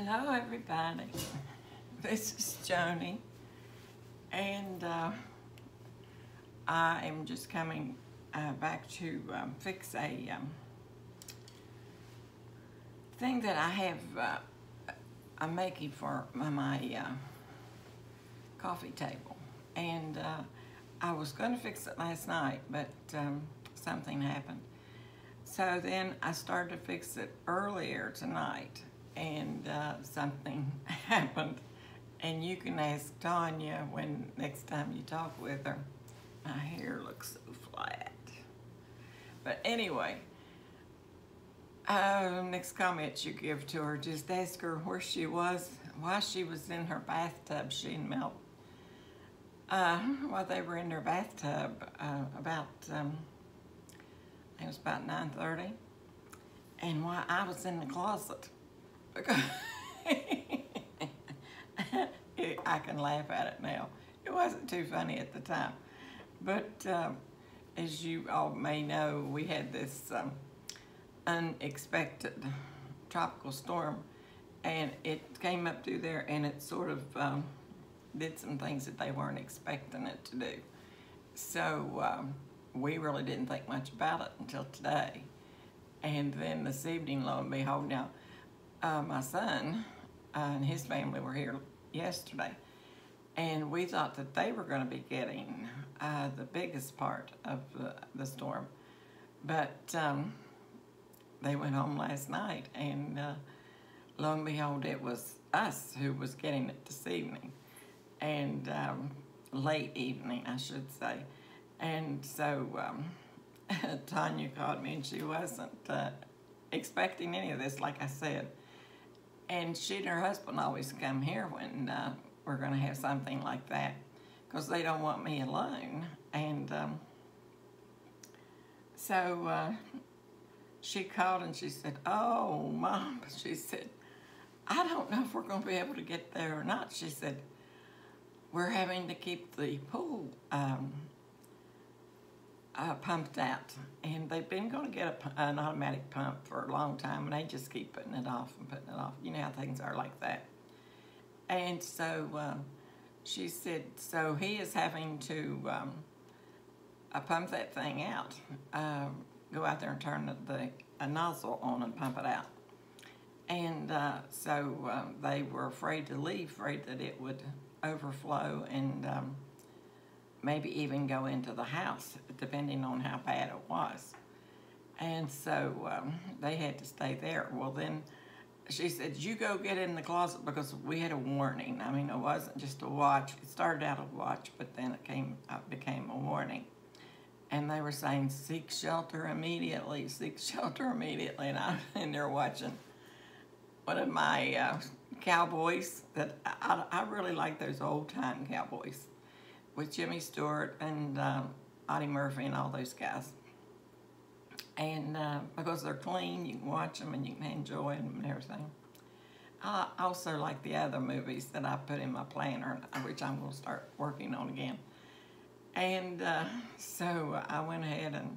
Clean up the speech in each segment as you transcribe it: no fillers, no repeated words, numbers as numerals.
Hello everybody, this is Joni, and I am just coming back to fix a thing that I have, I'm making for my coffee table, and I was going to fix it last night, but something happened. So then I started to fix it earlier tonight, and something happened. And you can ask Tanya when next time you talk with her. My hair looks so flat. But anyway, next comment you give to her, just ask her where she was, while she was in her bathtub. She and Mel, while they were in their bathtub, about, I think it was about 9:30, and while I was in the closet. Because I can laugh at it now. It wasn't too funny at the time. But as you all may know, we had this unexpected tropical storm, and it came up through there, and it sort of did some things that they weren't expecting it to do. So we really didn't think much about it until today. And then this evening, lo and behold, now, my son and his family were here yesterday, and we thought that they were going to be getting the biggest part of the storm, but they went home last night, and lo and behold, it was us who was getting it this evening, and late evening, I should say. And so Tanya called me, and she wasn't expecting any of this, like I said. And she and her husband always come here when we're going to have something like that, because they don't want me alone. And so she called and she said, "Oh, Mom," she said, "I don't know if we're going to be able to get there or not." She said, "We're having to keep the pool pumped out, and they've been going to get an automatic pump for a long time, and they just keep putting it off and putting it off. You know how things are like that." And so she said, so he is having to pump that thing out, go out there and turn a nozzle on and pump it out. And so they were afraid to leave, afraid that it would overflow and maybe even go into the house, depending on how bad it was. And so they had to stay there. Well, then she said, "You go get in the closet," because we had a warning. I mean, it wasn't just a watch. It started out a watch, but then it became a warning. And they were saying, "Seek shelter immediately, seek shelter immediately." And I'm in there watching one of my cowboys that I really like, those old-time cowboys, with Jimmy Stewart and Audie Murphy and all those guys. And because they're clean, you can watch them and you can enjoy them and everything. I also like the other movies that I put in my planner, which I'm going to start working on again. And so I went ahead and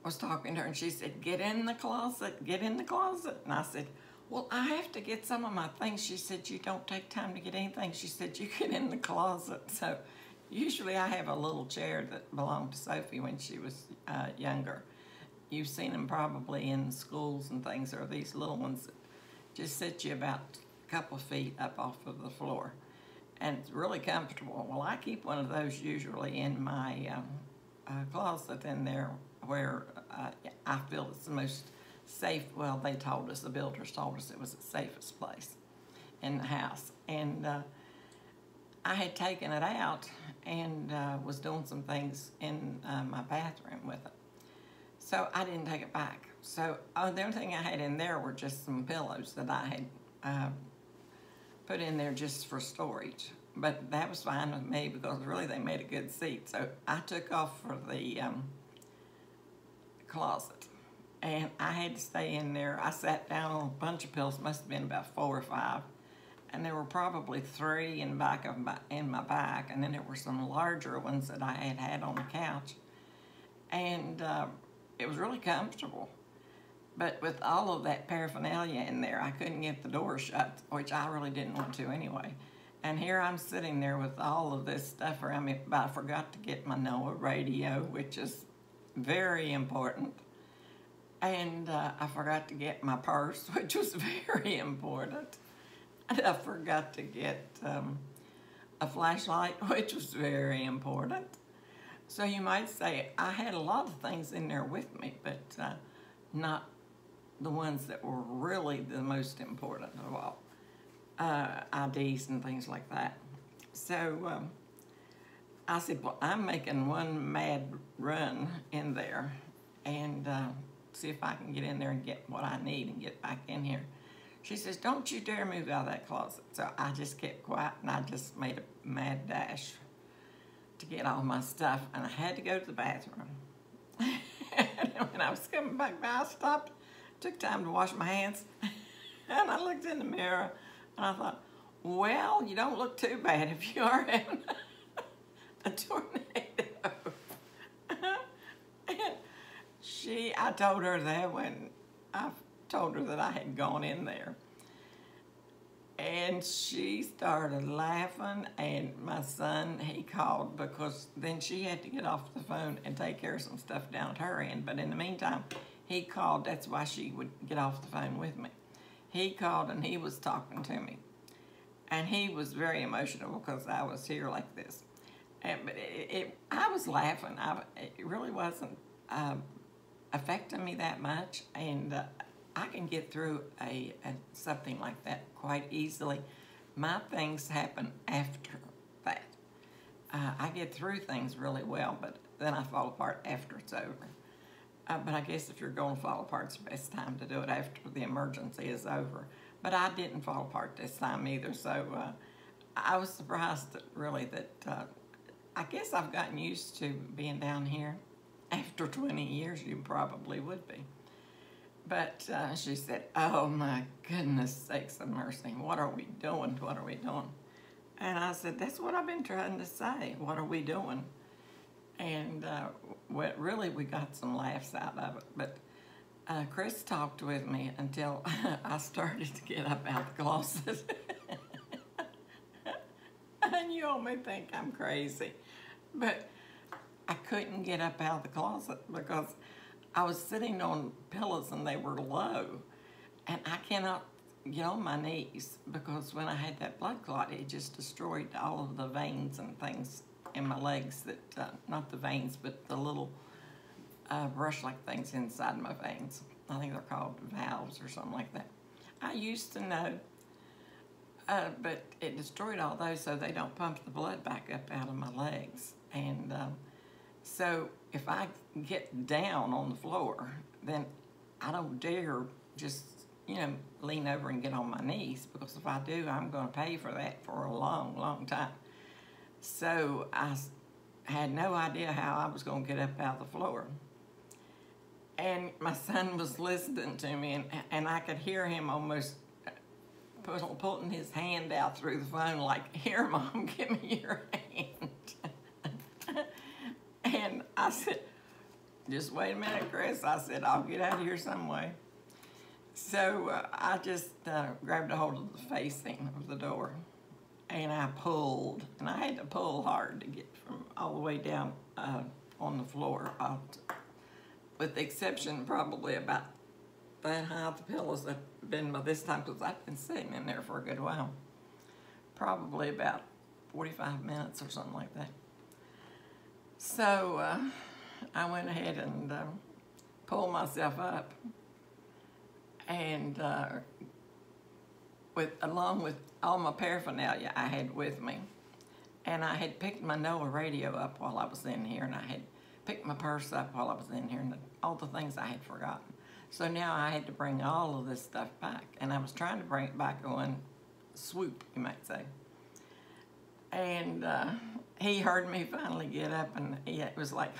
was talking to her, and she said, "Get in the closet, get in the closet." And I said, "Well, I have to get some of my things." She said, "You don't take time to get anything." She said, "You get in the closet." So usually I have a little chair that belonged to Sophie when she was younger. You've seen them probably in schools and things. There are these little ones that just sit you about a couple of feet up off of the floor. And it's really comfortable. Well, I keep one of those usually in my closet in there, where I feel it's the most safe. Well, they told us, the builders told us, it was the safest place in the house. And I had taken it out and was doing some things in my bathroom with it. So I didn't take it back. So the only thing I had in there were just some pillows that I had put in there just for storage. But that was fine with me, because really they made a good seat. So I took off for the closet, and I had to stay in there. I sat down on a bunch of pillows, must have been about 4 or 5, and there were probably 3 in my back, and then there were some larger ones that I had on the couch, and it was really comfortable. But with all of that paraphernalia in there, I couldn't get the door shut, which I really didn't want to anyway. And here I'm sitting there with all of this stuff around me, but I forgot to get my NOAA radio, which is very important. And I forgot to get my purse, which was very important. And I forgot to get a flashlight, which was very important. So you might say I had a lot of things in there with me, but not the ones that were really the most important of all. IDs and things like that. So I said, well, I'm making one mad run in there and see if I can get in there and get what I need and get back in here. She says, don't you dare move out of that closet. So I just kept quiet and I just made a mad dash to get all my stuff, and I had to go to the bathroom. And when I was coming back by, I stopped, took time to wash my hands, and I looked in the mirror, and I thought, well, you don't look too bad if you are in a tornado. And I told her that when I told her that I had gone in there. And she started laughing, and my son, he called, because then she had to get off the phone and take care of some stuff down at her end. But in the meantime, he called. That's why she would get off the phone with me. He called and he was talking to me. And he was very emotional because I was here like this. But I was laughing. It really wasn't affecting me that much. And I can get through something like that quite easily. My things happen after that. I get through things really well, but then I fall apart after it's over. But I guess if you're going to fall apart, it's the best time to do it after the emergency is over. But I didn't fall apart this time either, so I was surprised that I guess I've gotten used to being down here. After 20 years, you probably would be. But she said, oh my goodness sakes and mercy, what are we doing? What are we doing? And I said, that's what I've been trying to say. What are we doing? And really, we got some laughs out of it. But Chris talked with me until I started to get up out the closet. And you all may think I'm crazy. But I couldn't get up out of the closet because I was sitting on pillows and they were low. And I cannot get on my knees because when I had that blood clot, it just destroyed all of the veins and things in my legs that, not the veins, but the little brush-like things inside my veins. I think they're called valves or something like that. I used to know, but it destroyed all those so they don't pump the blood back up out of my legs. And so if I get down on the floor, then I don't dare just, lean over and get on my knees, because if I do, I'm going to pay for that for a long, long time. So I had no idea how I was going to get up out of the floor. And my son was listening to me, and I could hear him almost pulling his hand out through the phone like, here, Mom, give me your hand. And I said, just wait a minute, Chris. I said, I'll get out of here some way. So I just grabbed a hold of the facing of the door, and I pulled. And I had to pull hard to get from all the way down on the floor, with the exception probably about that high the pillows have been by this time, because I've been sitting in there for a good while. Probably about 45 minutes or something like that. So I went ahead and pulled myself up, and along with all my paraphernalia I had with me, and I had picked my NOAA radio up while I was in here, and I had picked my purse up while I was in here, and all the things I had forgotten. So now I had to bring all of this stuff back, and I was trying to bring it back in one swoop, you might say. And he heard me finally get up, and he was like,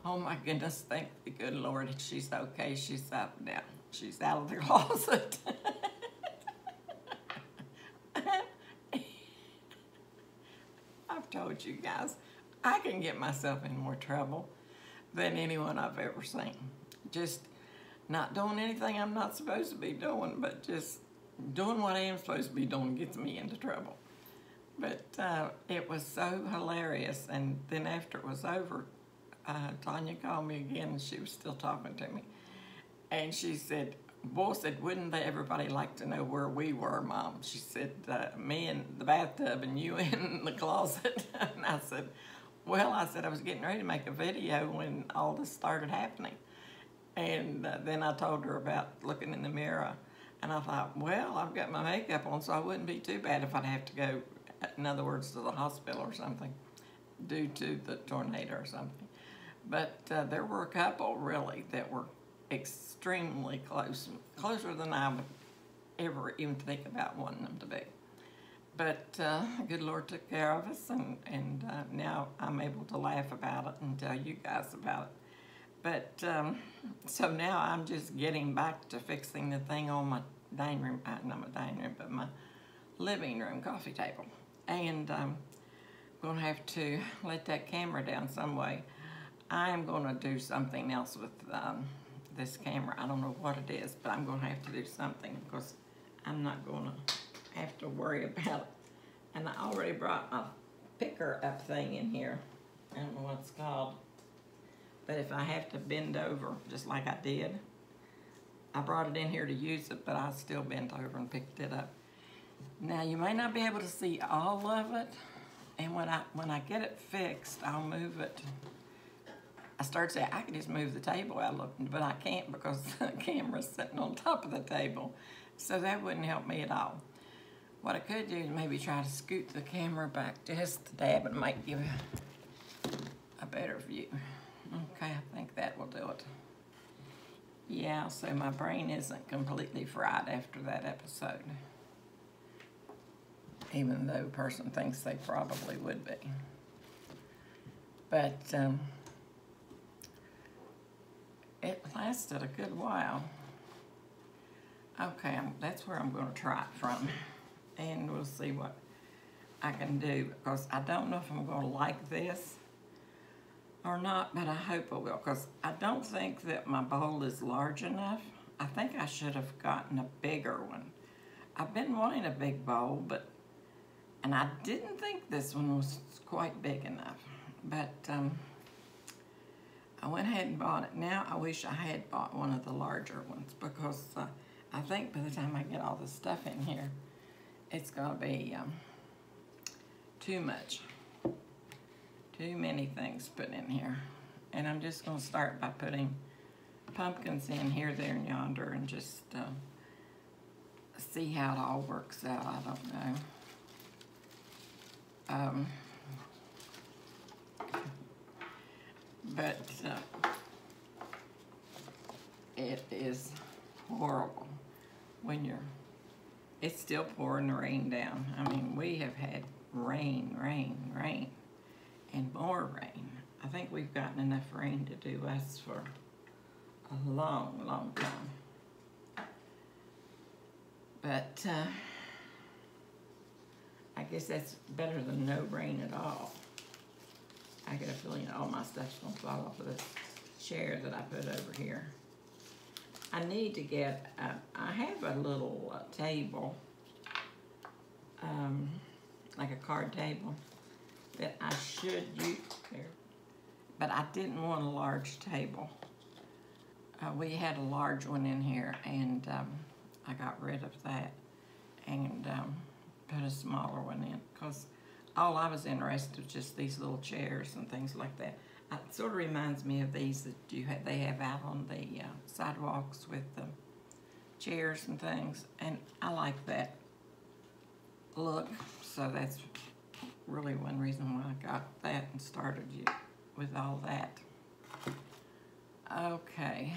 oh my goodness, thank the good Lord, she's okay, she's up now. She's out of the closet. I've told you guys, I can get myself in more trouble than anyone I've ever seen. Just, not doing anything I'm not supposed to be doing, but just doing what I am supposed to be doing gets me into trouble. But it was so hilarious, and then after it was over, Tanya called me again, and she was still talking to me. And she said, boy, said, wouldn't everybody like to know where we were, Mom? She said, me in the bathtub and you in the closet. And I said, well, I said, I was getting ready to make a video when all this started happening. And then I told her about looking in the mirror. And I thought, well, I've got my makeup on, so I wouldn't be too bad if I'd have to go, in other words, to the hospital or something, due to the tornado or something. But there were a couple, really, that were extremely close, closer than I would ever even think about wanting them to be. But good Lord took care of us, and now I'm able to laugh about it and tell you guys about it. But so now I'm just getting back to fixing the thing on my dining room, not my dining room, but my living room coffee table. And I'm going to have to let that camera down some way. I'm going to do something else with this camera. I don't know what it is, but I'm going to have to do something because I'm not going to have to worry about it. And I already brought my picker up thing in here. I don't know what it's called. But if I have to bend over, just like I did, I brought it in here to use it, but I still bent over and picked it up. Now, you may not be able to see all of it, and when I get it fixed, I'll move it. I started saying I could just move the table out, but I can't because the camera's sitting on top of the table, so that wouldn't help me at all. What I could do is maybe try to scoot the camera back just a dab and might give a better view. Okay, I think that will do it. Yeah, so my brain isn't completely fried after that episode, even though a person thinks they probably would be. But it lasted a good while. Okay, that's where I'm going to try it from, and we'll see what I can do, because I don't know if I'm going to like this or not, but I hope I will, because I don't think that my bowl is large enough. I think I should have gotten a bigger one. I've been wanting a big bowl, and I didn't think this one was quite big enough, but I went ahead and bought it. Now I wish I had bought one of the larger ones, because I think by the time I get all this stuff in here, it's gonna be too much. Too many things put in here. And I'm just gonna start by putting pumpkins in here, there, and yonder, and just see how it all works out. I don't know. But it is horrible when it's still pouring the rain down. I mean, we have had rain, and more rain. I think we've gotten enough rain to do us for a long time. But I guess that's better than no rain at all. I get a feeling all my stuff's gonna fall off of this chair that I put over here. I need to get, I have a little table, like a card table, that I should use there, but I didn't want a large table. We had a large one in here, and I got rid of that and put a smaller one in, because all I was interested in was just these little chairs and things like that. It sort of reminds me of these that they have out on the sidewalks with the chairs and things, and I like that look, so that's really one reason why I got that and started with all that. Okay,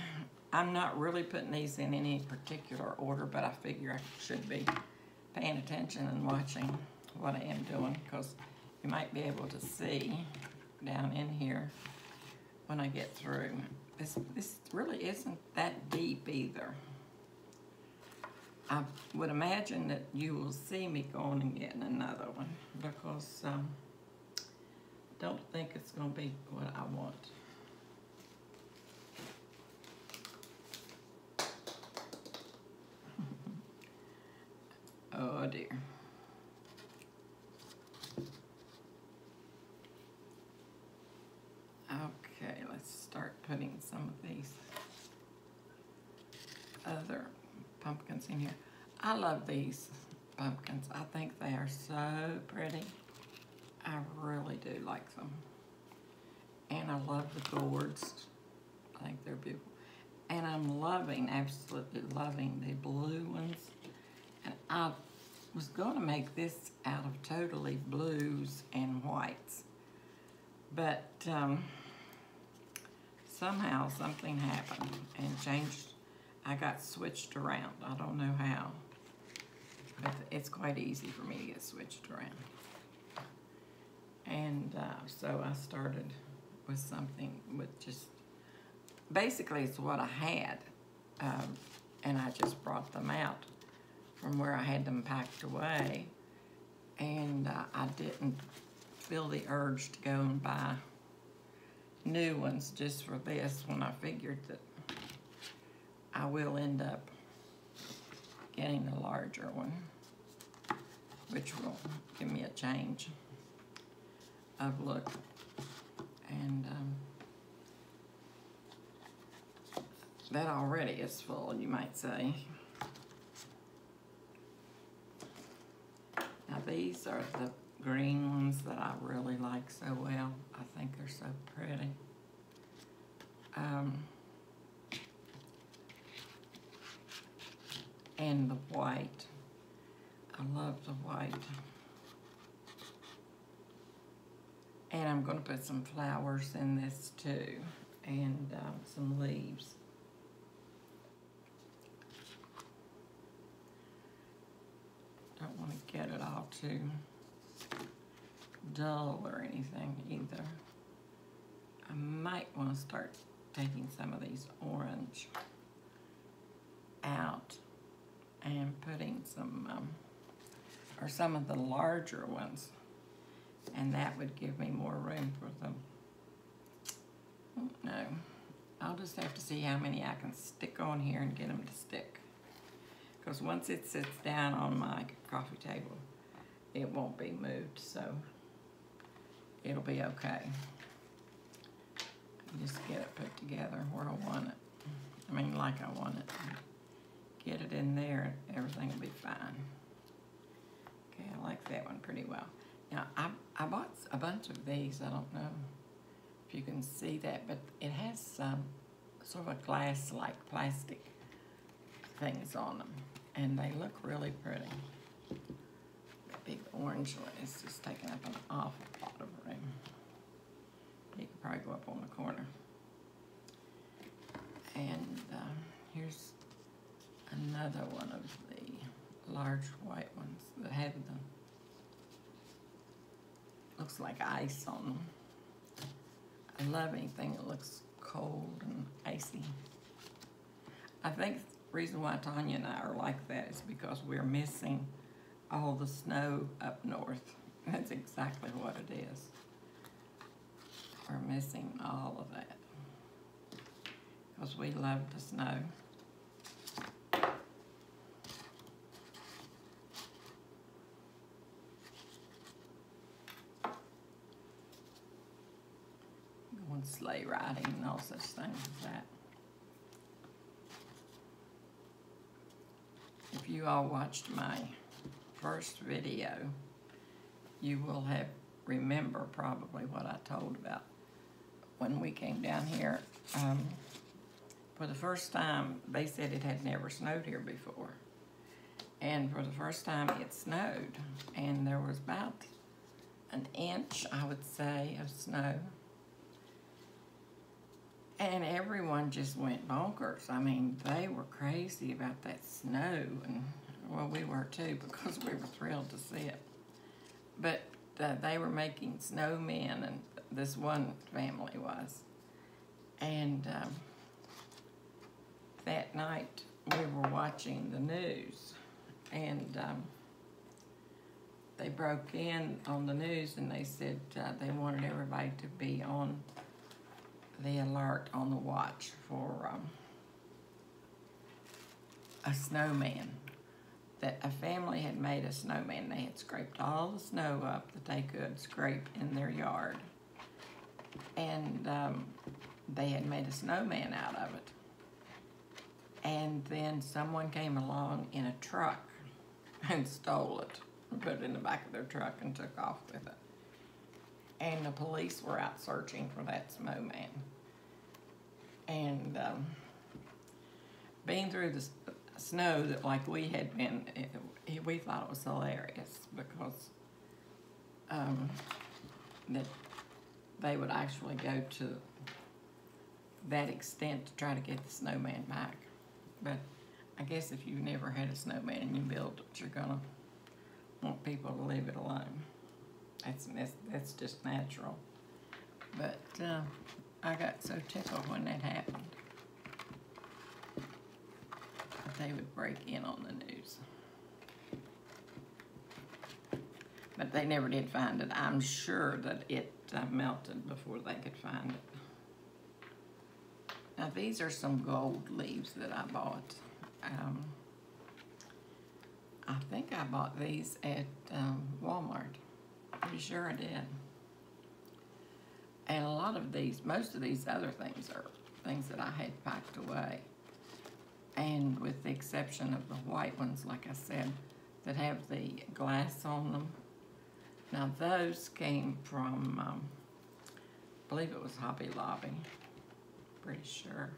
I'm not really putting these in any particular order, but I figure I should be paying attention and watching what I am doing, because you might be able to see down in here when I get through. This really isn't that deep either. I would imagine that you will see me going and getting another one, because I don't think it's going to be what I want. Oh dear. Okay, let's start putting some of these other pumpkins in here. I love these pumpkins. I think they are so pretty. I really do like them. And I love the gourds. I think they're beautiful. And I'm loving, absolutely loving the blue ones. And I was going to make this out of totally blues and whites. But somehow something happened and changed. I got switched around. I don't know how. But it's quite easy for me to get switched around. And so I started with something with just, basically it's what I had. And I just brought them out from where I had them packed away. And I didn't feel the urge to go and buy new ones just for this when I figured that I will end up getting the larger one, which will give me a change of look. And that already is full, you might say. Now these are the green ones that I really like so well. I think they're so pretty. And the white. I love the white. And I'm going to put some flowers in this too, and some leaves. Don't want to get it all too dull or anything either. I might want to start taking some of these orange out and putting some, or some of the larger ones, and that would give me more room for them. No, I'll just have to see how many I can stick on here and get them to stick. Because once it sits down on my coffee table, it won't be moved, so it'll be okay. Just get it put together where I want it. I mean, like I want it. Get it in there, everything will be fine. Okay, I like that one pretty well. Now, I bought a bunch of these. I don't know if you can see that, but it has some sort of a glass-like plastic things on them, and they look really pretty. The big orange one is just taking up an awful lot of room. You could probably go up on the corner. And here's another one of the large white ones that have the, looks like ice on them. I love anything that looks cold and icy. I think the reason why Tanya and I are like that is because we're missing all the snow up north. That's exactly what it is. We're missing all of that because we love the snow. Going sleigh riding and all such things as that. If you all watched my first video, you will have remember probably what I told about when we came down here. For the first time, they said it had never snowed here before. And for the first time, it snowed. And there was about an inch, I would say, of snow. And everyone just went bonkers. I mean, they were crazy about that snow. And, well, we were too, because we were thrilled to see it. But they were making snowmen, and this one family was. And that night, we were watching the news, and they broke in on the news, and they said they wanted everybody to be on the alert, on the watch for a snowman. That a family had had made a snowman. They had scraped all the snow up that they could scrape in their yard. And they had made a snowman out of it. And then someone came along in a truck and stole it and put it in the back of their truck and took off with it. And the police were out searching for that snowman. And being through the snow that like we had been, we thought it was hilarious because that they would actually go to that extent to try to get the snowman back. But I guess if you've never had a snowman and you build it, you're gonna want people to leave it alone. That's just natural. But I got so tickled when that happened. They would break in on the news. But they never did find it. I'm sure that it melted before they could find it. Now these are some gold leaves that I bought. I think I bought these at Walmart. Pretty sure I did. And a lot of these, most of these other things are things that I had packed away. And with the exception of the white ones, like I said, that have the glass on them. Now those came from, I believe it was Hobby Lobby, pretty sure.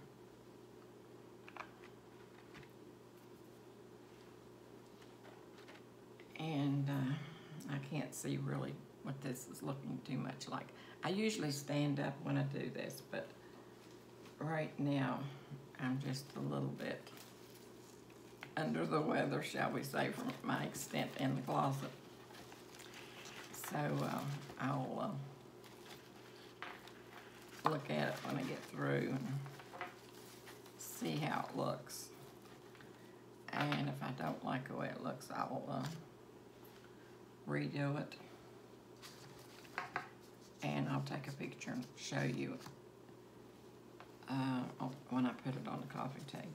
And I can't see really what this is looking too much like. I usually stand up when I do this, but right now I'm just a little bit under the weather, shall we say, from my extent in the closet. So I'll look at it when I get through and see how it looks. And if I don't like the way it looks, I will redo it. And I'll take a picture and show you when I put it on the coffee table.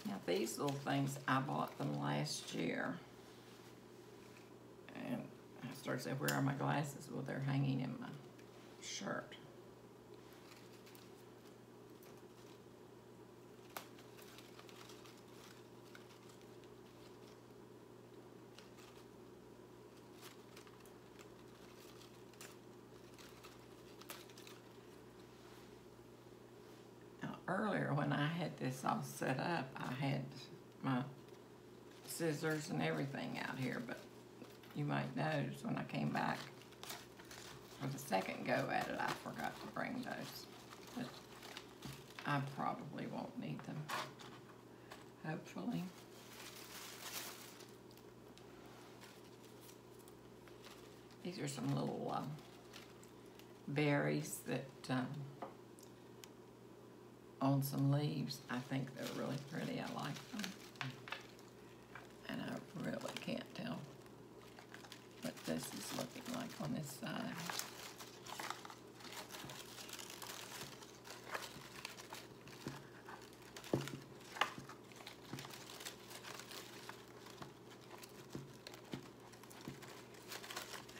Now these little things, I bought them last year. And I started to say, where are my glasses? Well, they're hanging in my shirt. Earlier when I had this all set up, I had my scissors and everything out here, but you might notice when I came back for the second go at it, I forgot to bring those. But I probably won't need them, hopefully. These are some little berries that on some leaves. I think they're really pretty. I like them. And I really can't tell what this is looking like on this side.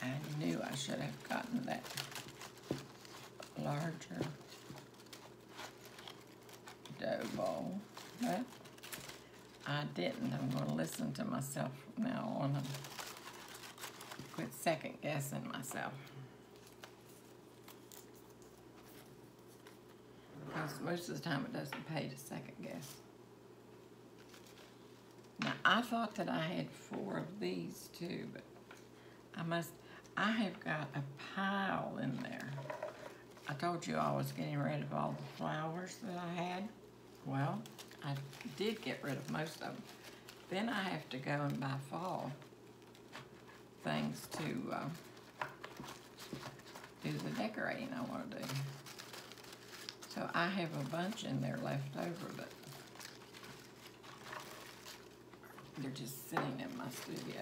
I knew I should have gotten that larger dough bowl, but I didn't. I'm going to listen to myself from now on and quit second guessing myself. Because most of the time it doesn't pay to second guess. Now I thought that I had 4 of these too, but I have got a pile in there. I told you I was getting rid of all the flowers that I had. Well, I did get rid of most of them. Then I have to go and buy fall things to do the decorating I want to do. So I have a bunch in there left over, but they're just sitting in my studio.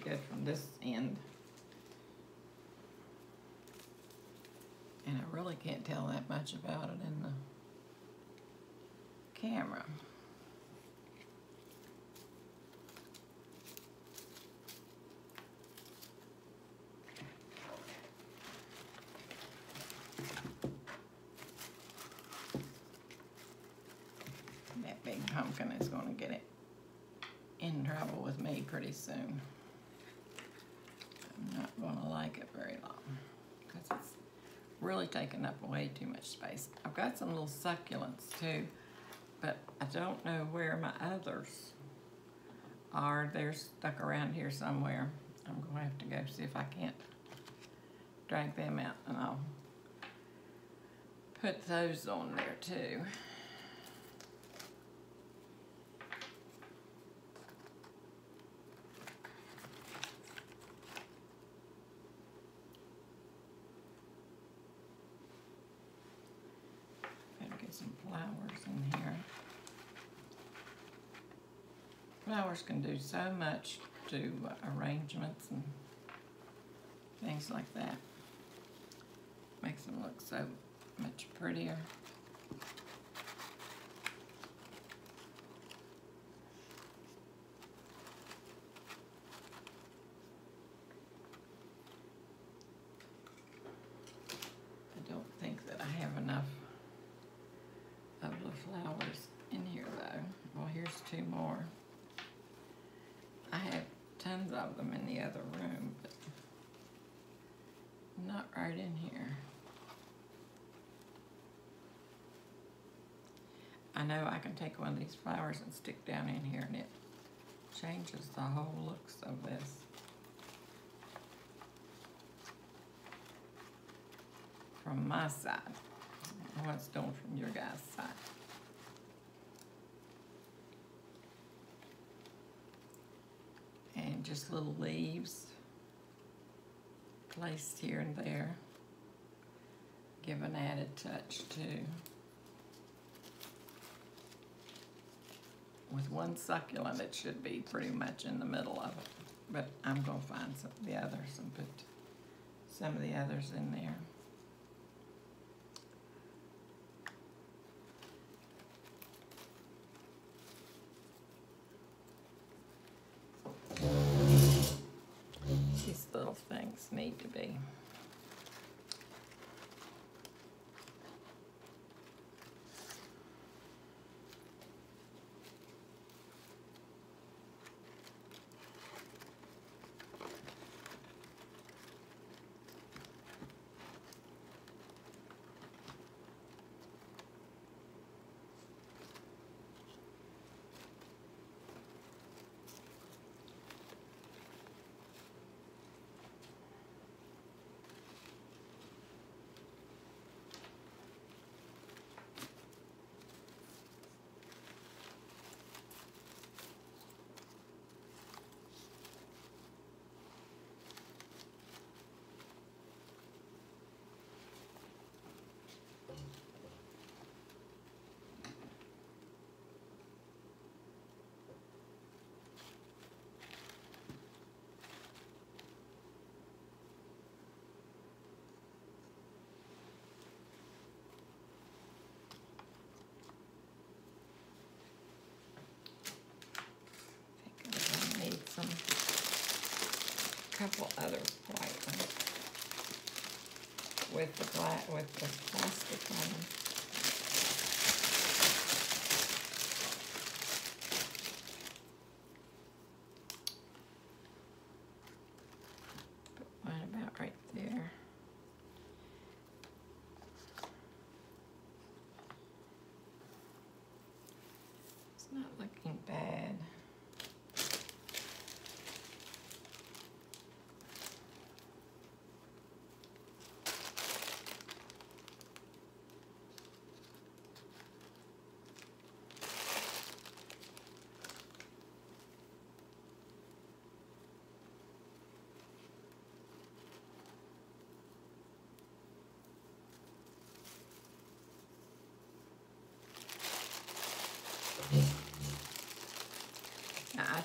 good from this end. And I really can't tell that much about it in the camera. That big pumpkin is going to get it in trouble with me pretty soon. I'm not going to like it very long because it's really taking up way too much space. I've got some little succulents too, but I don't know where my others are. They're stuck around here somewhere. I'm going to have to go see if I can't drag them out, and I'll put those on there too. Some flowers in here. Flowers can do so much to arrangements and things like that. Makes them look so much prettier. I don't think that I have enough of the flowers in here though. Well, here's two more. I have tons of them in the other room, but not right in here. I know I can take one of these flowers and stick down in here and it changes the whole looks of this. From my side. What's doing from your guys' side. And just little leaves placed here and there. Give an added touch too. With one succulent, it should be pretty much in the middle of it. But I'm going to find some of the others and put some of the others in there. These little things need to be. Couple other white ones with the black, with the plastic on them. Put one about right there. It's not looking bad.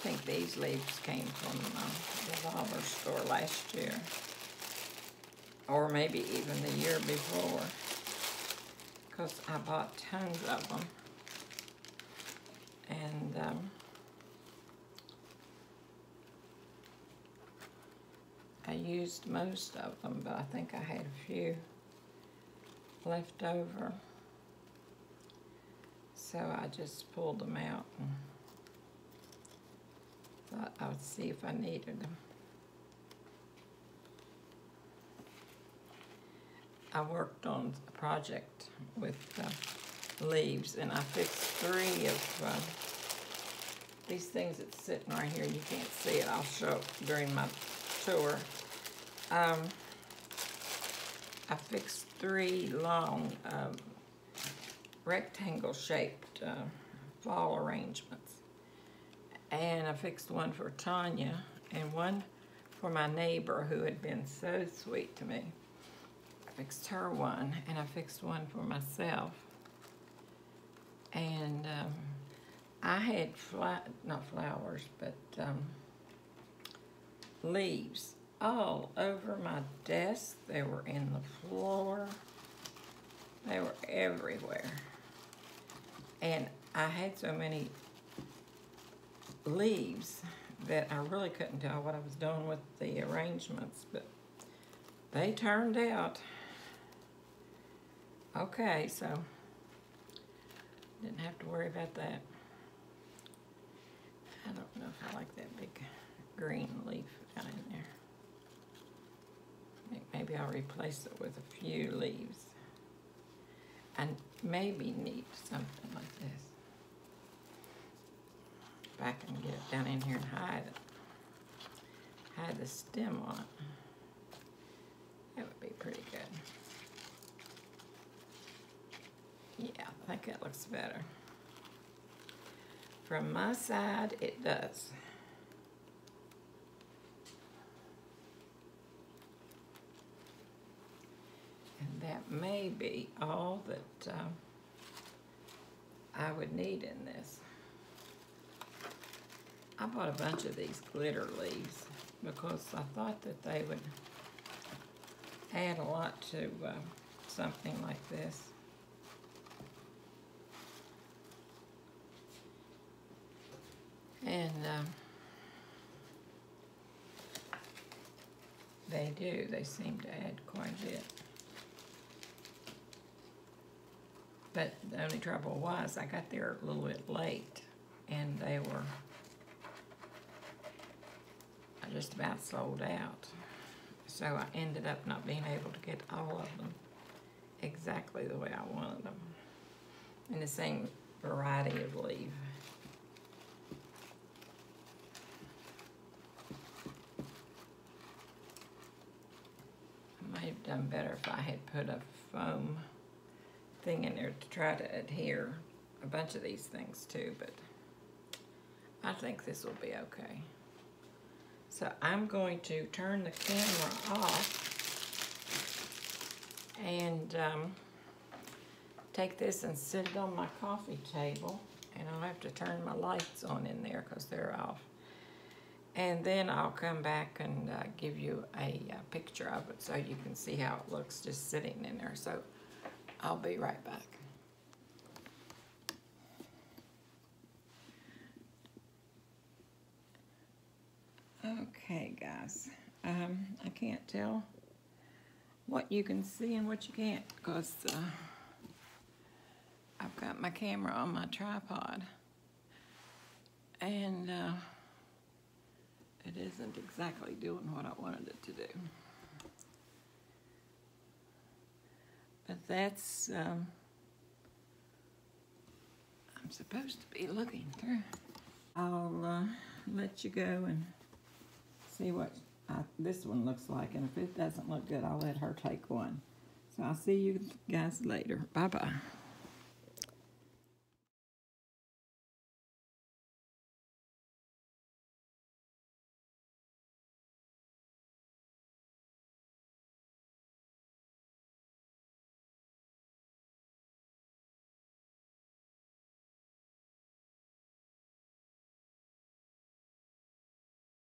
think these leaves came from the dollar store last year. Or maybe even the year before. Because I bought tons of them. And I used most of them, but I think I had a few left over. So I just pulled them out and thought I would see if I needed them. I worked on a project with leaves, and I fixed 3 of these things that's sitting right here. You can't see it. I'll show it during my tour. I fixed 3 long rectangle-shaped fall arrangements. And I fixed one for Tanya and one for my neighbor who had been so sweet to me. I fixed her one, and I fixed one for myself. And I had not flowers, but leaves all over my desk. They were in the floor. They were everywhere. And I had so many leaves that I really couldn't tell what I was doing with the arrangements, but they turned out okay, so didn't have to worry about that. I don't know if I like that big green leaf down in there. Maybe I'll replace it with a few leaves. And maybe need something like this. If I can get it down in here and hide it. Hide the stem on it. That would be pretty good. Yeah, I think that looks better. From my side, it does. And that may be all that I would need in this. I bought a bunch of these glitter leaves because I thought that they would add a lot to something like this. And they do. They seem to add quite a bit. But the only trouble was I got there a little bit late, and they were just about sold out. So I ended up not being able to get all of them exactly the way I wanted them, in the same variety of leaf. I might have done better if I had put a foam thing in there to try to adhere a bunch of these things too, but I think this will be okay. So I'm going to turn the camera off and take this and sit it on my coffee table, and I'll have to turn my lights on in there because they're off. And then I'll come back and give you a picture of it so you can see how it looks just sitting in there. So I'll be right back. Okay, guys. I can't tell what you can see and what you can't because I've got my camera on my tripod. And it isn't exactly doing what I wanted it to do. But that's, I'm supposed to be looking through. I'll let you go and see what this one looks like, and if it doesn't look good, I'll let her take one. So I'll see you guys later. Bye-bye.